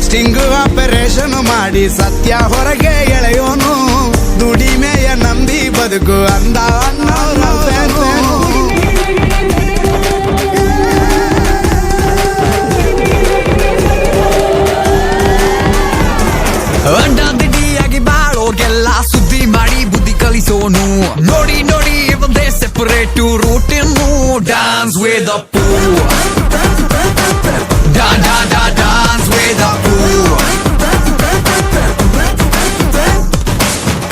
sting operation ಮಾಡಿ ಸತ್ಯ ಹೊರಗೆ ಎಳೆಯೋನು ದುಡಿಮೆಯ ನಂಬಿ ಬದುಕು ಅಂದ ಅನ್ನೋರು ಅಡ್ಡಾದಿಡ್ಡಿಯಾಗಿ ಬಾಳೋರ್ಗೆಲ್ಲ ಸುದ್ದಿ ಮಾಡಿ ಬುದ್ಧಿ ಕಲಿಸೋನು ನೋಡಿ ನೋಡಿ ಒಂದೇ ಸೆಪರೇಟ್ ರೂಟಿನ್ನು ಡಾನ್ಸ್ ವೇದ ಪೂ ಡಾನ್ಸ್ ವೇದ ಪೂ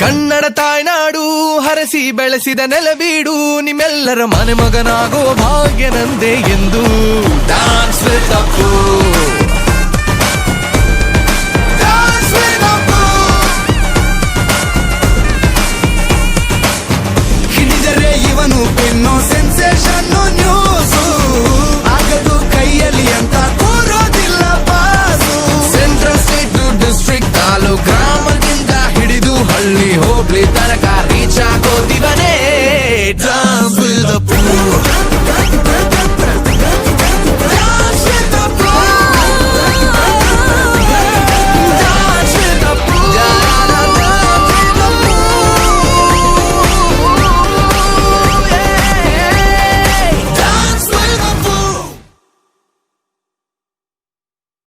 ಕನ್ನಡ ತಾಯ್ನಾಡು ಹರಸಿ ಬೆಳೆಸಿದ ನೆಲಬೀಡು ನಿಮ್ಮೆಲ್ಲರ ಮನೆ ಮಗನಾಗೋ ಭಾಗ್ಯ ನಂದೇ ಎಂದು ಡಾನ್ಸ್ ವೇದ ಪೂ